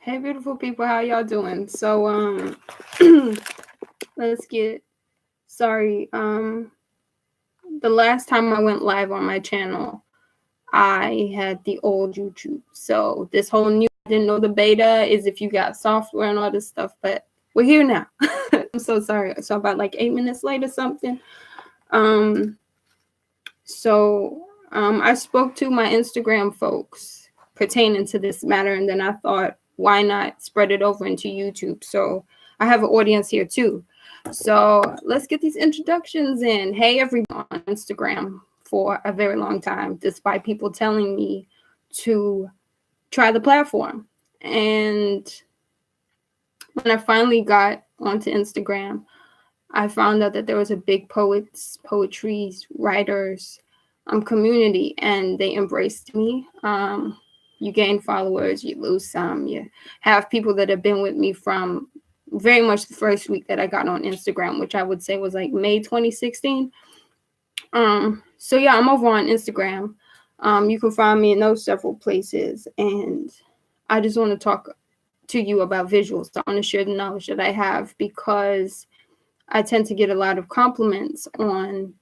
Hey, beautiful people, how y'all doing? So, let's get sorry. The last time I went live on my channel, I had the old YouTube. So this whole new, I didn't know the beta is if you got software and all this stuff, but we're here now. I'm so sorry. So about like 8 minutes late or something. I spoke to my Instagram folks pertaining to this matter, and then I thought, why not spread it over into YouTube? So I have an audience here too. So let's get these introductions in. Hey, everyone on Instagram for a very long time, despite people telling me to try the platform. And when I finally got onto Instagram, I found out that there was a big poetry, writers community, and they embraced me. You gain followers, you lose some. You have people that have been with me from very much the first week that I got on Instagram, which I would say was like May 2016. So yeah, I'm over on Instagram. You can find me in those several places, and I just want to talk to you about visuals. I want to share the knowledge that I have because I tend to get a lot of compliments on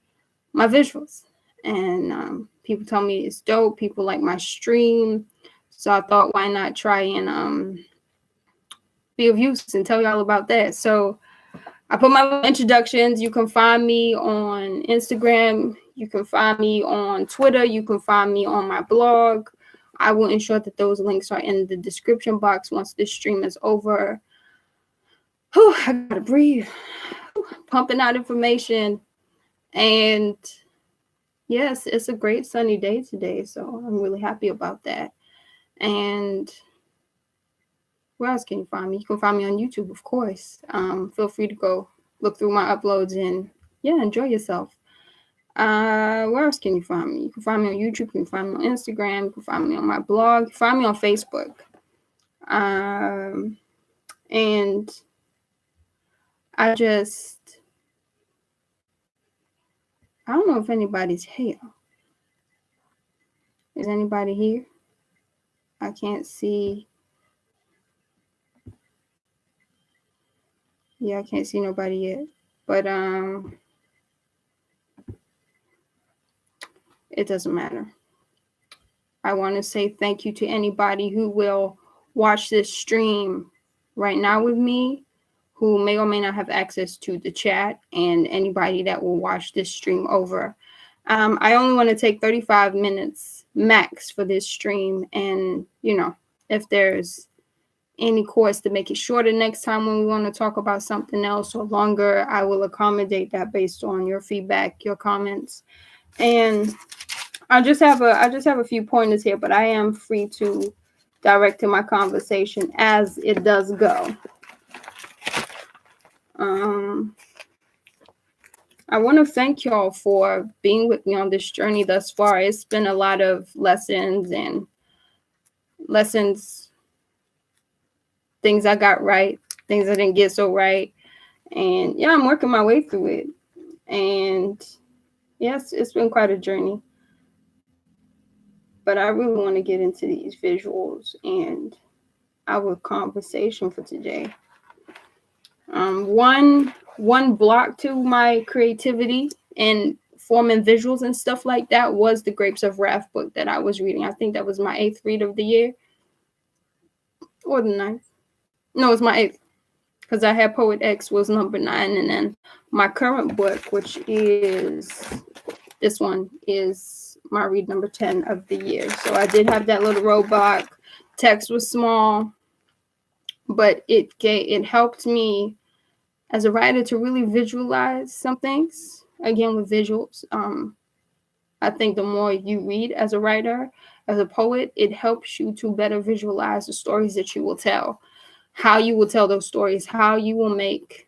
my visuals, and people tell me it's dope. People like my stream, so I thought, why not try and be of use and tell y'all about that. So I put my introductions. You can find me on Instagram. You can find me on Twitter. You can find me on my blog. I will ensure that those links are in the description box once this stream is over. Whew, I gotta breathe. Pumping out information. And yes, it's a great sunny day today, so I'm really happy about that. And where else can you find me? You can find me on YouTube, of course. Feel free to go look through my uploads and yeah, enjoy yourself. Where else can you find me? You can find me on YouTube. You can find me on Instagram. You can find me on my blog. You can find me on Facebook. And I don't know if anybody's here. Is anybody here? I can't see. Yeah, I can't see nobody yet. But it doesn't matter. I want to say thank you to anybody who will watch this stream right now with me, who may or may not have access to the chat, and anybody that will watch this stream over. I only want to take 35 minutes max for this stream. And, you know, if there's any course to make it shorter next time when we want to talk about something else or longer, I will accommodate that based on your feedback, your comments. And I just have a few pointers here, but I am free to direct to my conversation as it does go. I want to thank y'all for being with me on this journey thus far. It's been a lot of lessons, things I got right, things I didn't get so right. And yeah, I'm working my way through it. And yes, it's been quite a journey. But I really want to get into these visuals and our conversation for today. One block to my creativity and forming visuals and stuff like that was the Grapes of Wrath book that I was reading. I think that was my 8th read of the year. Or the 9th. No, it's my 8th. Because I had Poet X was number 9. And then my current book, which is this one, is my read number 10 of the year. So I did have that little roadblock. Text was small, but it helped me as a writer to really visualize some things. Again, with visuals, I think the more you read as a writer, as a poet, it helps you to better visualize the stories that you will tell, how you will tell those stories, how you will make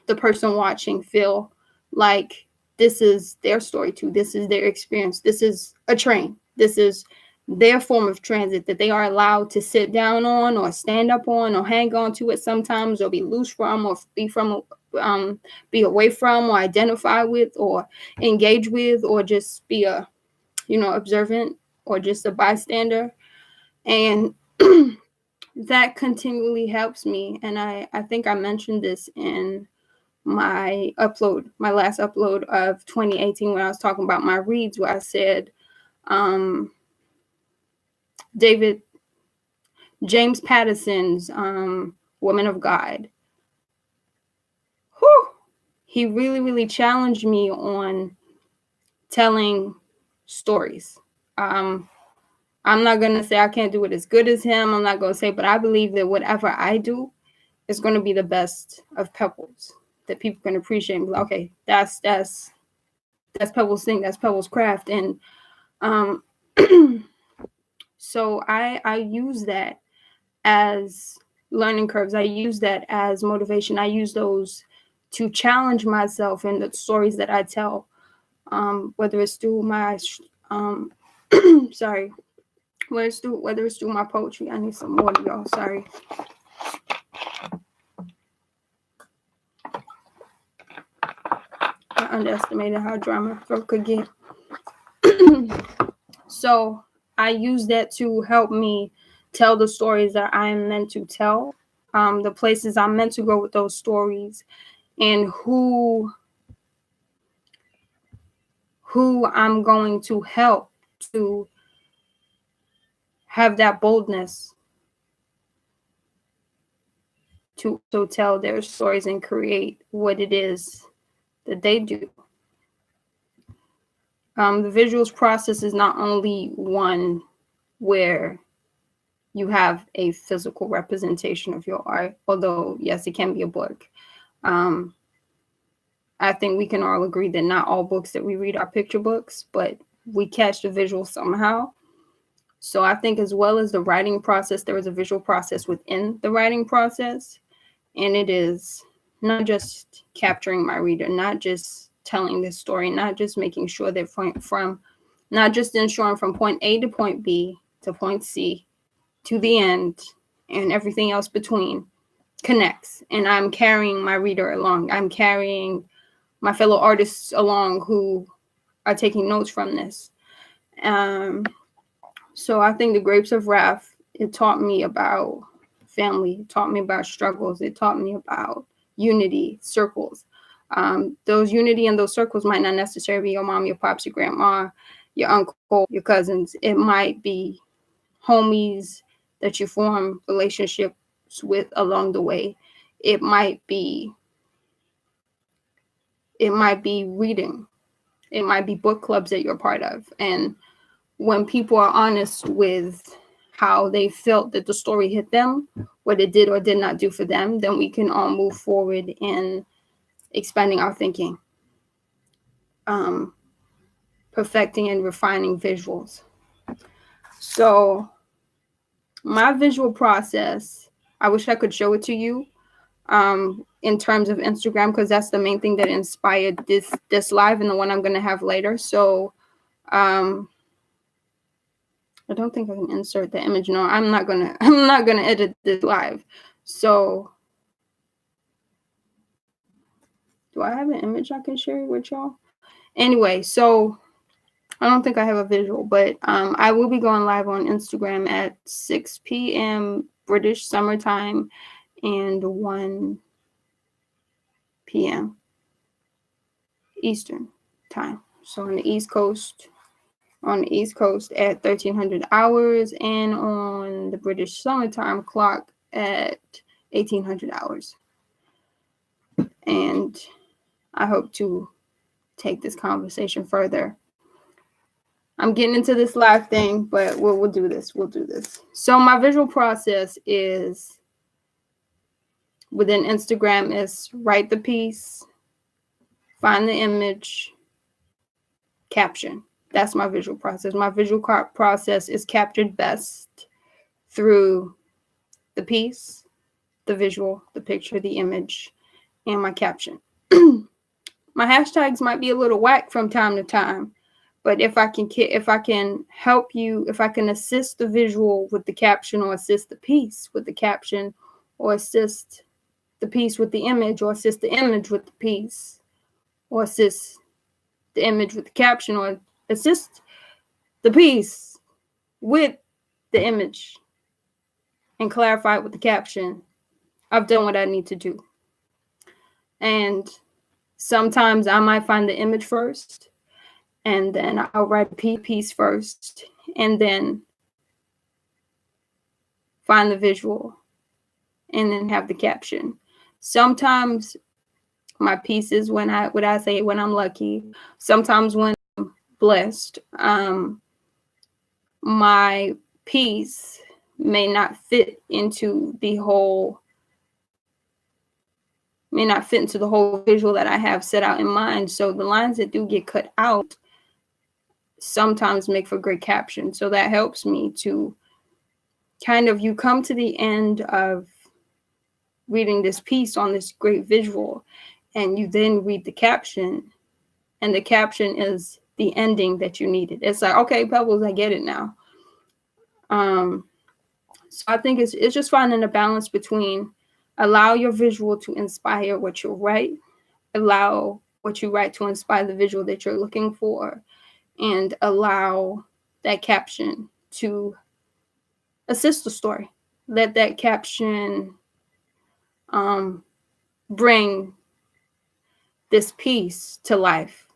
the person watching feel like this is their story too. This is their experience. This is a train. This is their form of transit that they are allowed to sit down on or stand up on or hang on to it sometimes, or be loose from, or be away from, or identify with, or engage with, or just be a, observant, or just a bystander. And that continually helps me. And I think I mentioned this in my last upload of 2018, when I was talking about my reads, where I said David James Patterson's Woman of God. Whew, he really, really challenged me on telling stories. I'm not going to say I can't do it as good as him. I'm not going to say, but I believe that whatever I do is going to be the best of Pebbles, that people can appreciate and be like, okay, that's Pebbles' thing, that's Pebbles' craft. And so I use that as learning curves. I use that as motivation. I use those to challenge myself in the stories that I tell, whether it's through my sorry, whether it's through my poetry. I need some water, y'all. Sorry. I underestimated how dry my throat could get. So I use that to help me tell the stories that I am meant to tell, the places I'm meant to go with those stories, and who I'm going to help to have that boldness to tell their stories and create what it is that they do. The visuals process is not only one where you have a physical representation of your art, although yes, it can be a book. I think we can all agree that not all books that we read are picture books, but we catch the visual somehow. So I think as well as the writing process, there is a visual process within the writing process. And it is not just capturing my reader, not just telling this story, not just making sure that not just ensuring from point A to point B to point C to the end and everything else between connects. And I'm carrying my reader along. I'm carrying my fellow artists along who are taking notes from this. So I think the Grapes of Wrath, it taught me about family, it taught me about struggles, it taught me about unity, circles. Those unity and those circles might not necessarily be your mom, your pops, your grandma, your uncle, your cousins. It might be homies that you form relationships with along the way. It might be reading. It might be book clubs that you're part of. And when people are honest with how they felt that the story hit them, what it did or did not do for them, then we can all move forward in expanding our thinking, perfecting and refining visuals. So my visual process, I wish I could show it to you in terms of Instagram, because that's the main thing that inspired this live and the one I'm going to have later. So I don't think I can insert the image. No, I'm not gonna edit this live. So do I have an image I can share with y'all? Anyway, so I don't think I have a visual, but I will be going live on Instagram at 6 p.m. British summertime and 1 p.m. Eastern time. So on the East Coast at 1300 hours, and on the British summertime clock at 1800 hours. And I hope to take this conversation further. I'm getting into this live thing, but we'll do this. We'll do this. So my visual process is within Instagram is write the piece, find the image, caption. That's my visual process. My visual process is captured best through the piece, the visual, the picture, the image, and my caption. My hashtags might be a little whack from time to time, but if I can help you, if I can assist the visual with the caption, or assist the piece with the caption, or assist the piece with the image, or assist the image with the piece, or assist the image with the caption, or assist the piece with the image, and clarify it with the caption, I've done what I need to do. And sometimes I might find the image first, and then I'll write a piece first, and then find the visual, and then have the caption. Sometimes my pieces, when I'm lucky, sometimes when I'm blessed, my piece may not fit into the whole visual that I have set out in mind. So the lines that do get cut out sometimes make for great caption. So that helps me to you come to the end of reading this piece on this great visual, and you then read the caption, and the caption is the ending that you needed. It's like, okay, Pebbles, I get it now. So I think it's just finding a balance between allow your visual to inspire what you write, allow what you write to inspire the visual that you're looking for, and allow that caption to assist the story. Let that caption bring this piece to life.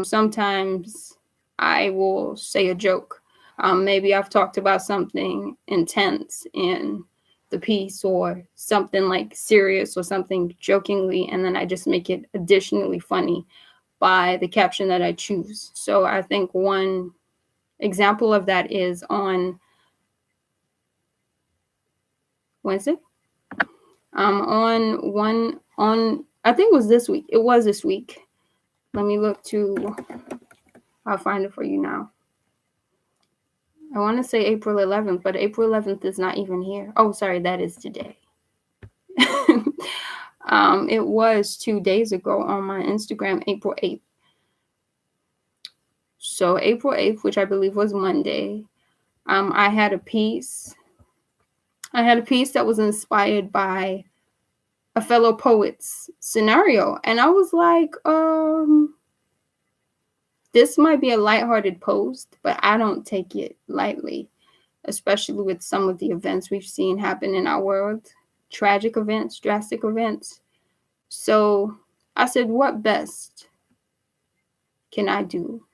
Sometimes I will say a joke. Maybe I've talked about something intense in the piece, or something like serious, or something jokingly, and then I just make it additionally funny by the caption that I choose. So I think one example of that is on Wednesday. I think it was this week. It was this week. Let me look to. I'll find it for you now. I want to say April 11th, but April 11th is not even here. Oh, sorry, that is today. It was 2 days ago on my Instagram, April 8th. So April 8th, which I believe was Monday, I had a piece. That was inspired by a fellow poet's scenario. And I was like, this might be a lighthearted post, but I don't take it lightly, especially with some of the events we've seen happen in our world, tragic events, drastic events. So I said, what best can I do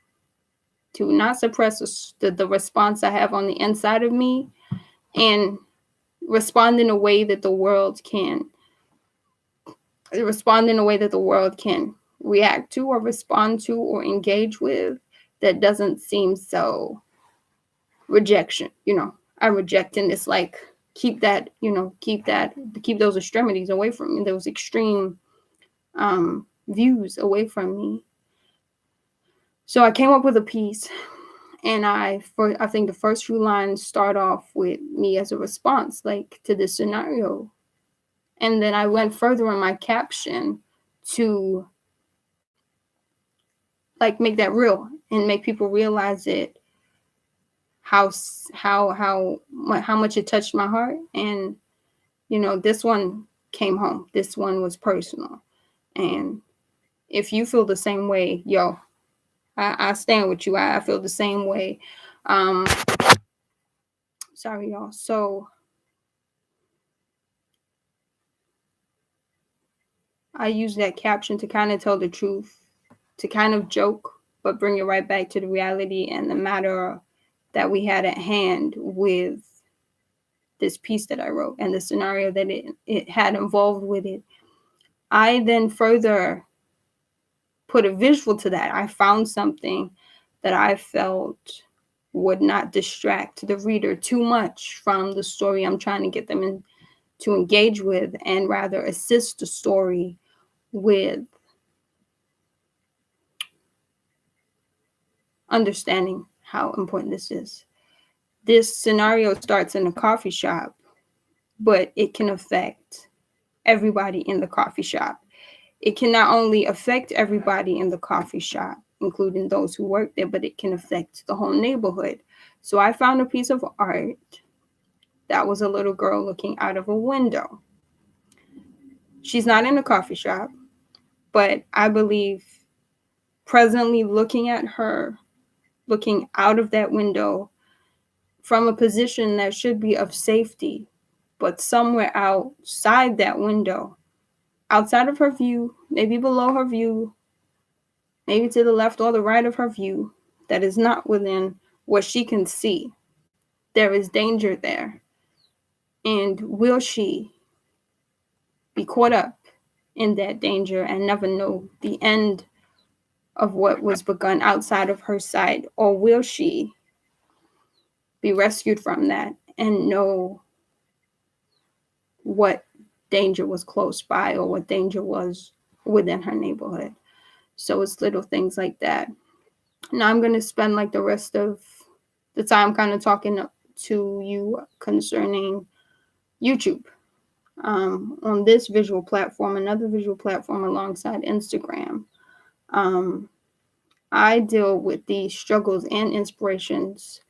to not suppress the response I have on the inside of me, and respond in a way that the world can react to, or respond to, or engage with, that doesn't seem so rejection. I reject in this, like, keep those extremities away from me, those extreme views away from me. So I came up with a piece, and I think the first few lines start off with me as a response, like, to this scenario. And then I went further in my caption to, like, make that real and make people realize it, how much it touched my heart. And this one came home. This one was personal. And if you feel the same way, yo, I stand with you. I feel the same way. Sorry, y'all. So I use that caption to kind of tell the truth, to kind of joke, but bring it right back to the reality and the matter that we had at hand with this piece that I wrote, and the scenario that it had involved with it. I then further put a visual to that. I found something that I felt would not distract the reader too much from the story I'm trying to get them to engage with, and rather assist the story with understanding how important this is. This scenario starts in a coffee shop, but it can affect everybody in the coffee shop. It can not only affect everybody in the coffee shop, including those who work there, but it can affect the whole neighborhood. So I found a piece of art that was a little girl looking out of a window. She's not in a coffee shop, but I believe presently looking at her, looking out of that window from a position that should be of safety, but somewhere outside that window, outside of her view, maybe below her view, maybe to the left or the right of her view, that is not within what she can see, there is danger there. And will she be caught up in that danger and never know the end of what was begun outside of her sight? Or will she be rescued from that and know what danger was close by or what danger was within her neighborhood? So it's little things like that. Now I'm going to spend like the rest of the time kind of talking to you concerning YouTube. On this visual platform, another visual platform alongside Instagram, I deal with the struggles and inspirations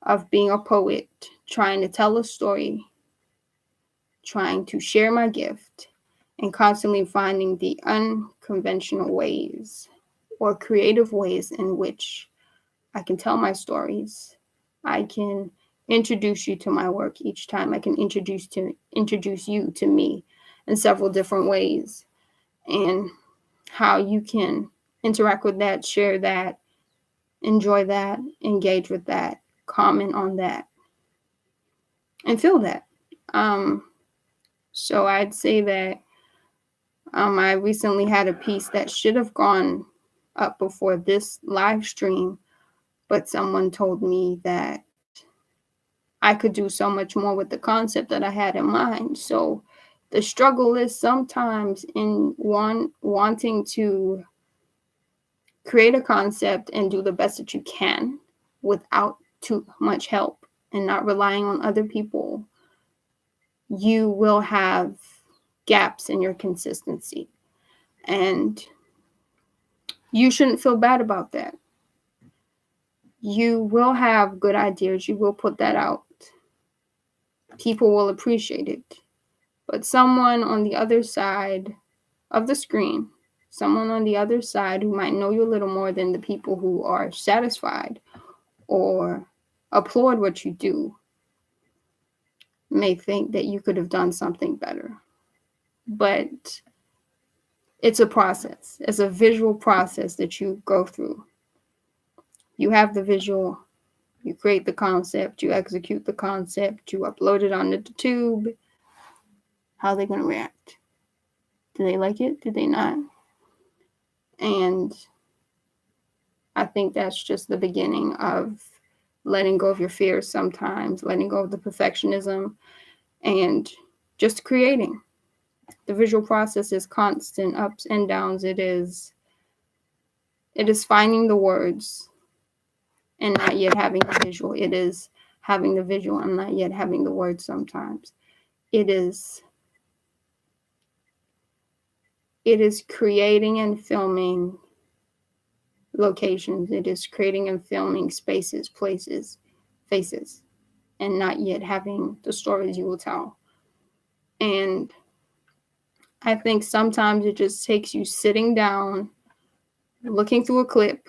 of being a poet, trying to tell a story, trying to share my gift, and constantly finding the unconventional ways or creative ways in which I can tell my stories. I can introduce you to my work each time. I can introduce you to me in several different ways, and how you can interact with that, share that, enjoy that, engage with that, comment on that, and feel that. So I'd say that I recently had a piece that should have gone up before this live stream, but someone told me that I could do so much more with the concept that I had in mind. So the struggle is sometimes in wanting to create a concept and do the best that you can without too much help and not relying on other people. You will have gaps in your consistency, and you shouldn't feel bad about that. You will have good ideas. You will put that out. People will appreciate it. But someone on the other side of the screen, someone on the other side who might know you a little more than the people who are satisfied or applaud what you do, may think that you could have done something better. But it's a process. It's a visual process that you go through. You have the visual, you create the concept, you execute the concept, you upload it onto the tube. How are they going to react? Do they like it? Do they not? And I think that's just the beginning of letting go of your fears sometimes, letting go of the perfectionism, and just creating. The visual process is constant ups and downs. It is finding the words and not yet having the visual. It is having the visual and not yet having the words sometimes. It is creating and filming locations. It is creating and filming spaces, places, faces, and not yet having the stories you will tell. And I think sometimes it just takes you sitting down, looking through a clip,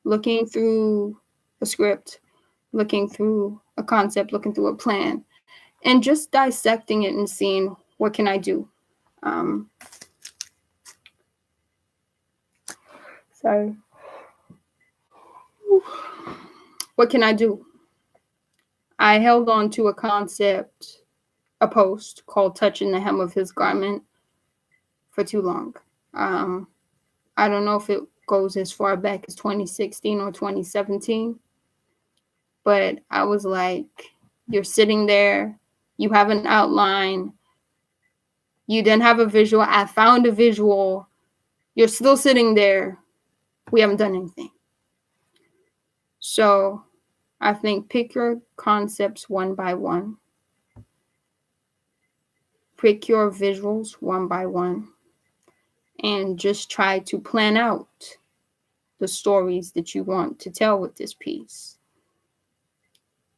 looking through a script, looking through a concept, looking through a plan, and just dissecting it and seeing, what can I do? What can I do? I held on to a concept, a post called Touching the Hem of His Garment for too long. I don't know if it goes as far back as 2016 or 2017, but I was like, you're sitting there, you have an outline, you didn't have a visual, I found a visual, you're still sitting there, we haven't done anything. So I think pick your concepts one by one. Pick your visuals one by one. And just try to plan out the stories that you want to tell with this piece.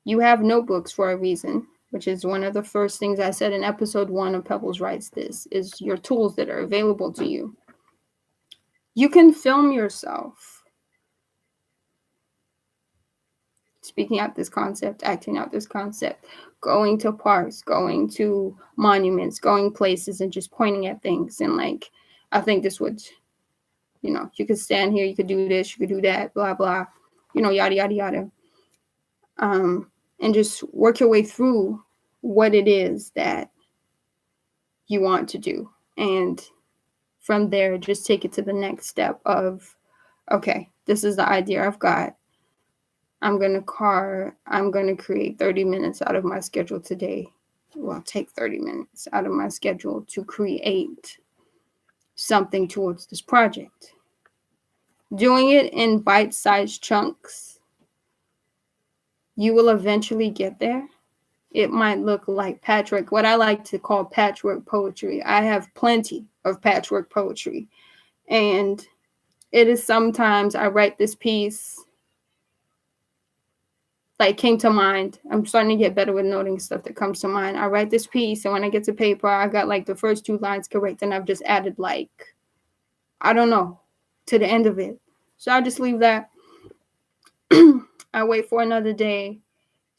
You have notebooks for a reason, which is one of the first things I said in episode 1 of Pebbles Writes This, is your tools that are available to you. You can film yourself speaking out this concept, acting out this concept, going to parks, going to monuments, going places and just pointing at things. And like, I think this would, you could stand here, you could do this, you could do that, blah, blah, yada, yada, yada. And just work your way through what it is that you want to do. And from there, just take it to the next step of, okay, this is the idea I've got. I'm going to create 30 minutes out of my schedule today. Well, take 30 minutes out of my schedule to create something towards this project. Doing it in bite-sized chunks, you will eventually get there. It might look like patchwork, what I like to call patchwork poetry. I have plenty of patchwork poetry. And it is sometimes I write this piece, like came to mind. I'm starting to get better with noting stuff that comes to mind. I write this piece, and when I get to paper, I got like the first 2 lines correct, and I've just added like, I don't know, to the end of it. So I just leave that. I wait for another day.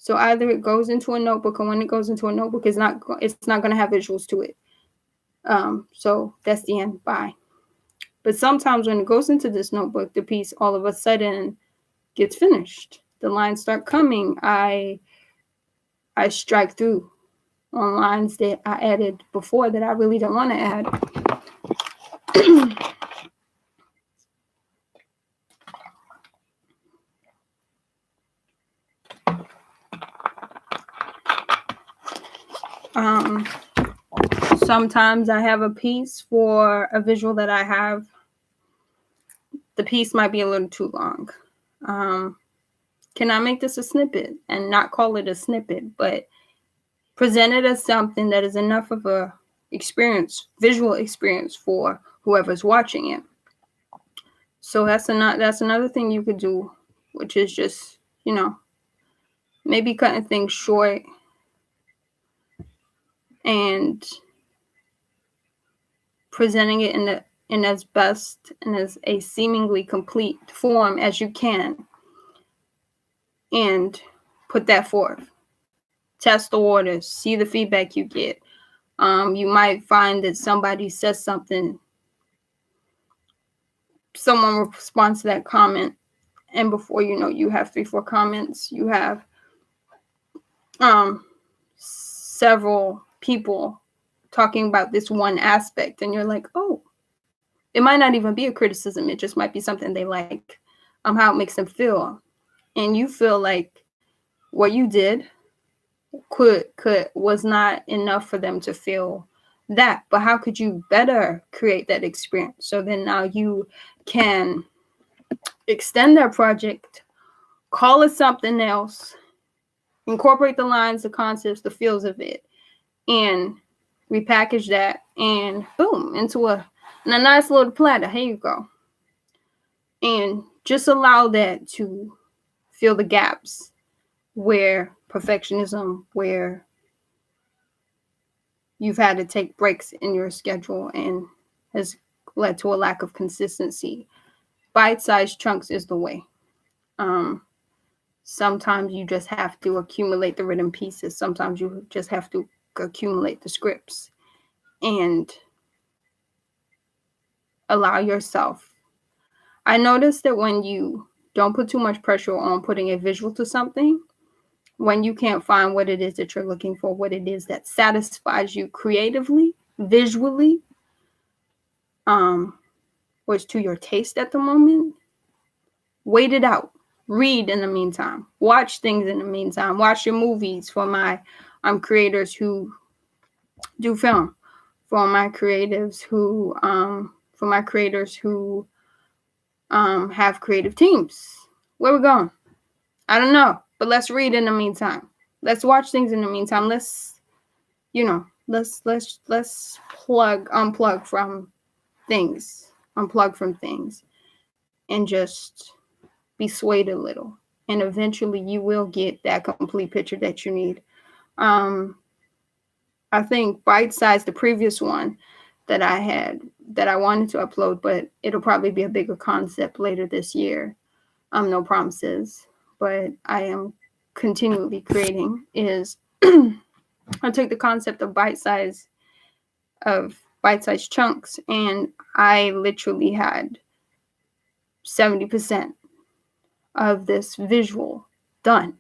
So either it goes into a notebook, and when it goes into a notebook, it's not going to have visuals to it. So that's the end. Bye. But sometimes when it goes into this notebook, the piece all of a sudden gets finished. The lines start coming. I strike through on lines that I added before that I really don't want to add. Sometimes I have a piece for a visual that I have. The piece might be a little too long. Can I make this a snippet and not call it a snippet, but present it as something that is enough of a visual experience for whoever's watching it? So that's another thing you could do, which is just, maybe cutting things short and presenting it in as best and as a seemingly complete form as you can, and put that forth. Test the waters, see the feedback you get. You might find that somebody says something, someone responds to that comment, and before you know, you have 3-4 comments. You have several people talking about this one aspect, and you're like, oh, it might not even be a criticism. It just might be something they like, how it makes them feel. And you feel like what you did was not enough for them to feel that, but how could you better create that experience? So then now you can extend that project, call it something else, incorporate the lines, the concepts, the feels of it, and repackage that, and boom, into a nice little platter. Here you go. And just allow that to fill the gaps where perfectionism, where you've had to take breaks in your schedule and has led to a lack of consistency. Bite-sized chunks is the way. Sometimes you just have to accumulate the written pieces. Sometimes you just have to accumulate the scripts and allow yourself. I noticed that when you don't put too much pressure on putting a visual to something, when you can't find what it is that you're looking for, what it is that satisfies you creatively, visually, what's to your taste at the moment, wait it out. Read in the meantime. Watch things in the meantime. Watch your movies for my creators who do film. For my creators who have creative teams. Where we going? I don't know. But let's read in the meantime. Let's watch things in the meantime. Let's unplug from things, and just be swayed a little. And eventually you will get that complete picture that you need. I think Bite Size, the previous one that I had, that I wanted to upload, but it'll probably be a bigger concept later this year. No promises. but I am continually creating, is I took the concept of bite-sized chunks, and I literally had 70% of this visual done.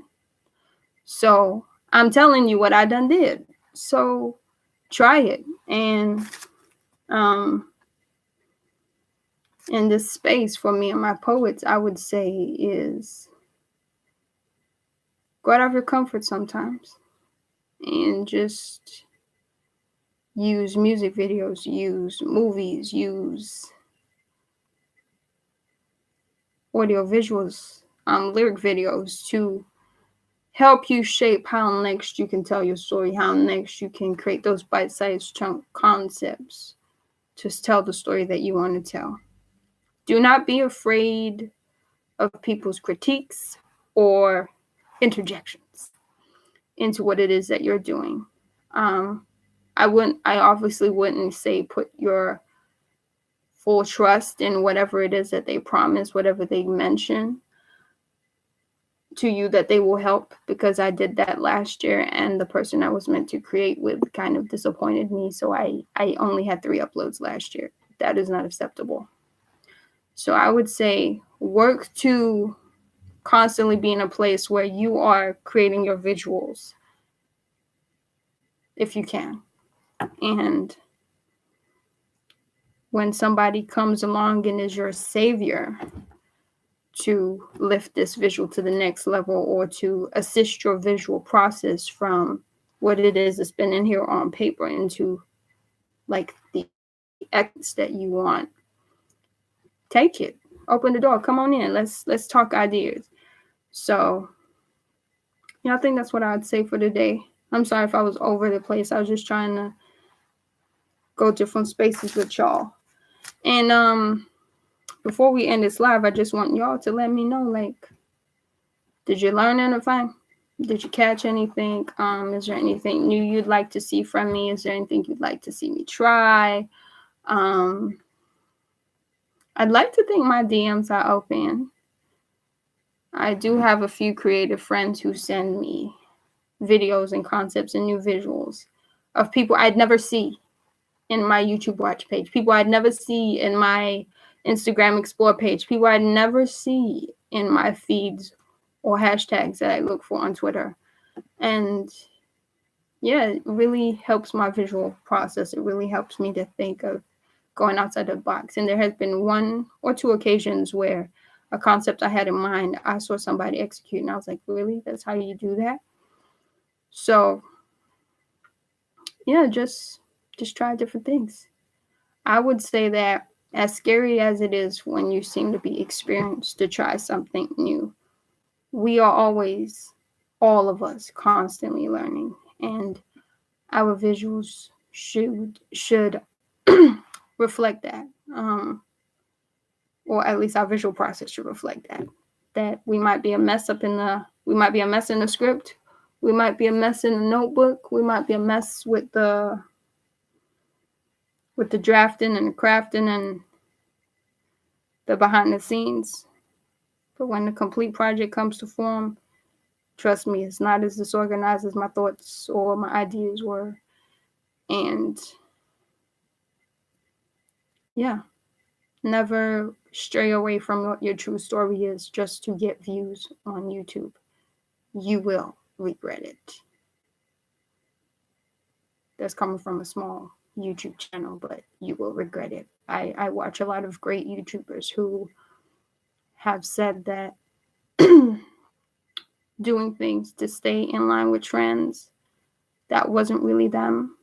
So I'm telling you what I done did. So try it. And in this space for me and my poets, I would say is go out of your comfort sometimes and just use music videos, use movies, use audio visuals, lyric videos to help you shape how next you can tell your story, how next you can create those bite-sized chunk concepts to tell the story that you want to tell. Do not be afraid of people's critiques or interjections into what it is that you're doing. I obviously wouldn't say put your full trust in whatever it is that they promise, whatever they mention to you that they will help, because I did that last year and the person I was meant to create with kind of disappointed me. So I only had 3 uploads last year. That is not acceptable. So I would say work to constantly be in a place where you are creating your visuals if you can. And when somebody comes along and is your savior to lift this visual to the next level, or to assist your visual process from what it is that's been in here on paper into like the essence that you want, take it, open the door, come on in, let's talk ideas. So yeah, I think that's what I'd say for today. I'm sorry if I was over the place. I was just trying to go different spaces with y'all. And before we end this live, I just want y'all to let me know, like, did you learn anything? Did you catch anything? Is there anything new you'd like to see from me? Is there anything you'd like to see me try? I'd like to think my DMs are open. I do have a few creative friends who send me videos and concepts and new visuals of people I'd never see in my YouTube watch page, people I'd never see in my Instagram explore page, people I'd never see in my feeds or hashtags that I look for on Twitter. And yeah, it really helps my visual process. It really helps me to think of going outside the box. And there has been 1 or 2 occasions where a concept I had in mind, I saw somebody execute, and I was like, really? That's how you do that? So yeah, just try different things. I would say that as scary as it is when you seem to be experienced to try something new, we are always, all of us, constantly learning, and our visuals should reflect that, or at least our visual process should reflect that we might be a mess in the script, we might be a mess in the notebook, we might be a mess with the drafting and the crafting and the behind the scenes. But when the complete project comes to form, trust me, it's not as disorganized as my thoughts or my ideas were. And yeah, never stray away from what your true story is just to get views on YouTube. You will regret it. That's coming from a small YouTube channel, but you will regret it. I watch a lot of great YouTubers who have said that doing things to stay in line with trends that wasn't really them.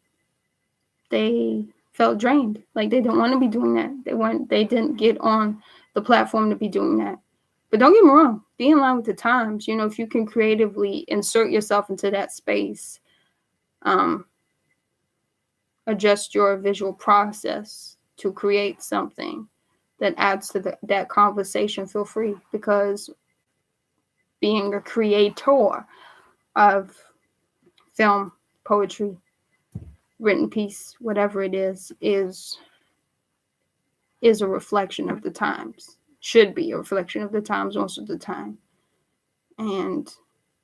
They felt drained. Like they didn't want to be doing that. They didn't get on the platform to be doing that. But don't get me wrong, be in line with the times. You know, if you can creatively insert yourself into that space, adjust your visual process to create something that adds to that conversation, feel free, because being a creator of film, poetry, written piece, whatever it is a reflection of the times. Should be a reflection of the times most of the time. and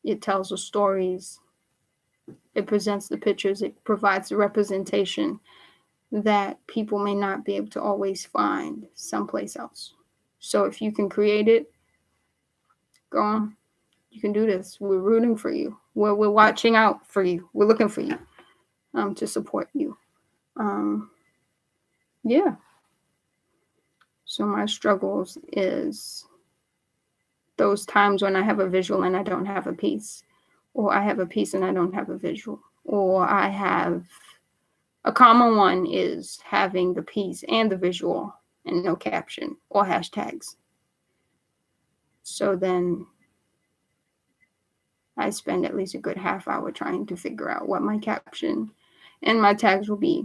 it tells the stories. It presents the pictures. It provides the representation that people may not be able to always find someplace else. So if you can create it, go on. You can do this. We're rooting for you. We're watching out for you. We're looking for you to support you. Yeah. So my struggles is those times when I have a visual and I don't have a piece, or I have a piece and I don't have a visual, or I have a common one is having the piece and the visual and no caption or hashtags. So then I spend at least a good half hour trying to figure out what my caption and my tags will be.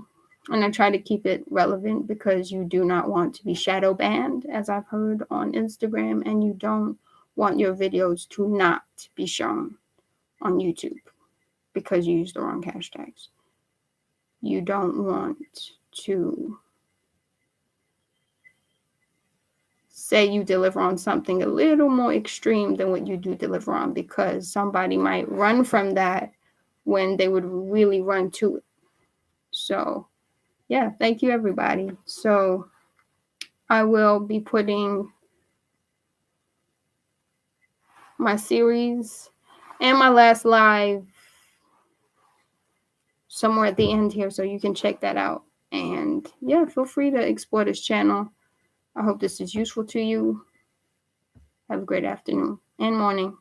And I try to keep it relevant because you do not want to be shadow banned, as I've heard on Instagram, and you don't want your videos to not be shown on YouTube because you use the wrong hashtags. You don't want to say you deliver on something a little more extreme than what you do deliver on, because somebody might run from that when they would really run to it. So yeah, thank you everybody. So I will be putting my series and my last live somewhere at the end here, so you can check that out. And yeah, feel free to explore this channel. I hope this is useful to you. Have a great afternoon and morning.